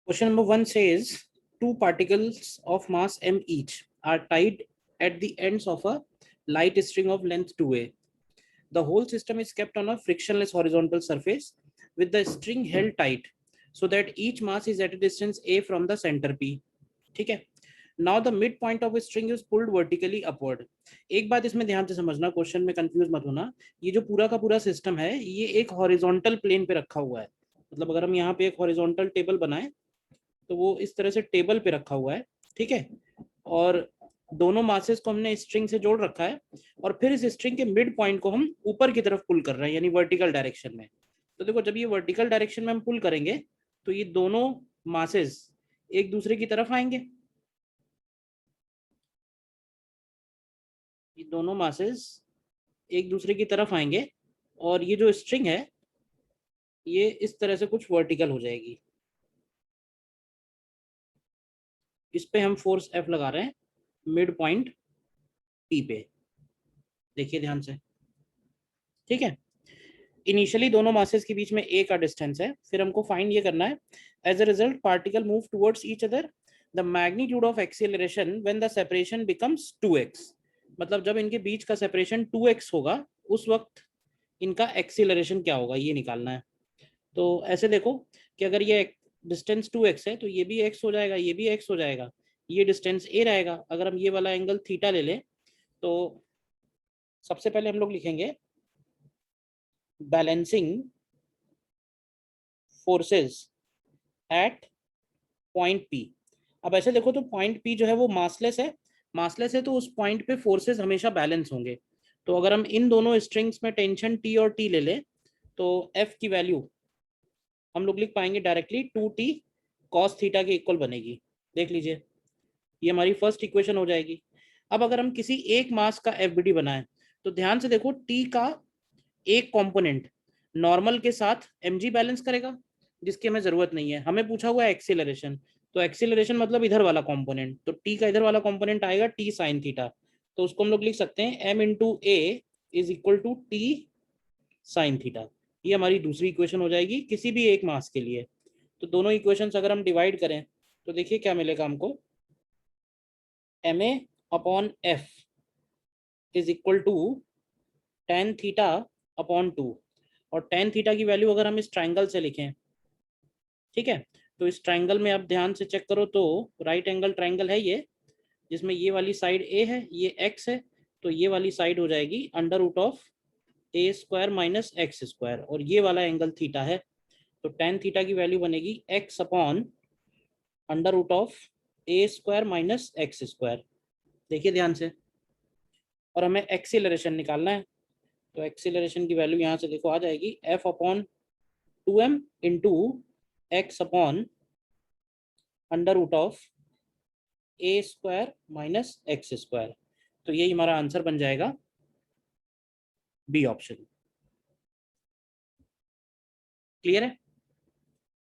Question number 1 says two particles of mass m each are tied at the ends of a light string of length 2a. The whole system is kept on a frictionless horizontal surface with the string held tight so that each mass is at a distance a from the center p. ठीक है. Now the midpoint of a string is pulled vertically upward. एक बात इसमें ध्यान से समझना, question में confuse मत होना. ये जो पूरा का पूरा सिस्टम है ये एक हॉरिजॉन्टल प्लेन पे रखा हुआ है. मतलब अगर हम यहाँ पे एक हॉरिजॉन्टल टेबल बनाएं तो वो इस तरह से टेबल पे रखा हुआ है. ठीक है. और दोनों मासेस को हमने स्ट्रिंग से जोड़ रखा है और फिर इस स्ट्रिंग के मिड पॉइंट को हम ऊपर की तरफ पुल कर रहे हैं, यानी वर्टिकल डायरेक्शन में. तो देखो जब ये वर्टिकल डायरेक्शन में हम पुल करेंगे तो ये दोनों मासेस एक दूसरे की तरफ आएंगे. ये दोनों मासेस एक दूसरे की तरफ आएंगे और ये जो स्ट्रिंग है ये इस तरह से कुछ वर्टिकल हो जाएगी. इस पे हम फोर्स F लगा रहे हैं मिड पॉइंट P पे. देखिए ध्यान से. ठीक है. इनिशियली दोनों मासेस के बीच में a का डिस्टेंस है. फिर हमको फाइंड ये करना है as a result particle move towards each other the magnitude of acceleration when the separation becomes 2x. मतलब जब इनके बीच का सेपरेशन 2x होगा उस वक्त इनका एक्सीलरेशन क्या होगा ये निकालना है. तो ऐसे देखो कि अगर ये डिस्टेंस 2x है तो ये भी x हो जाएगा, ये भी x हो जाएगा, ये डिस्टेंस a रहेगा. अगर हम ये वाला एंगल थीटा ले लें तो सबसे पहले हम लोग लिखेंगे balancing forces eight point P. अब ऐसे देखो तो पॉइंट P जो है वो मासलेस है. मासलेस है तो उस पॉइंट पे फोर्सेस हमेशा बैलेंस होंगे. तो अगर हम इन दोनों स्ट्रिंग्स में टेंशन T और T ले लें तो F की वैल्यू हम लोग लिख पाएंगे डायरेक्टली 2T cos थीटा के इक्वल बनेगी. देख लीजिए ये हमारी फर्स्ट इक्वेशन हो जाएगी. अब अगर हम किसी एक मास का FBD बनाएं तो ध्यान से देखो T का एक कंपोनेंट नॉर्मल के साथ mg बैलेंस करेगा जिसकी हमें जरूरत नहीं है. हमें पूछा हुआ है एक्सीलरेशन, तो एक्सीलरेशन मतलब इधर वाला कंपोनेंट, तो T का इधर वाला कंपोनेंट आएगा T साइन थीटा. तो उसको हम लोग लिख सकते हैं m into a is equal to T sine theta. ये हमारी दूसरी इक्वेशन हो जाएगी किसी भी एक मास के लिए. तो दोनों इक्वेशंस अगर हम डिवाइड करें तो देखिए क्या मिलेगा हमको. ma upon f is equal to tan theta upon 2. और tan थीटा की वैल्यू अगर हम इस ट्राइंगल से लिखें, ठीक है, तो इस ट्राइंगल में आप ध्यान से चेक करो तो राइट एंगल ट्राइंगल है ये, जिसमें ये वाली साइड a है, ये x है, तो ये वाली साइड हो जाएगी under root of a square minus x square, और ये वाला एंगल थीटा है. तो tan थीटा की वैल्यू बनेगी x upon under root of a square minus x square. देखिए ध्यान से. और हमें एक्सीलरेशन निकालना है तो एक्सीलरेशन की वैल्यू यहाँ से देखो आ जाएगी f upon 2m into x upon under root of a square minus x square. तो यही हमारा आंसर बन जाएगा बी ऑप्शन. क्लियर है.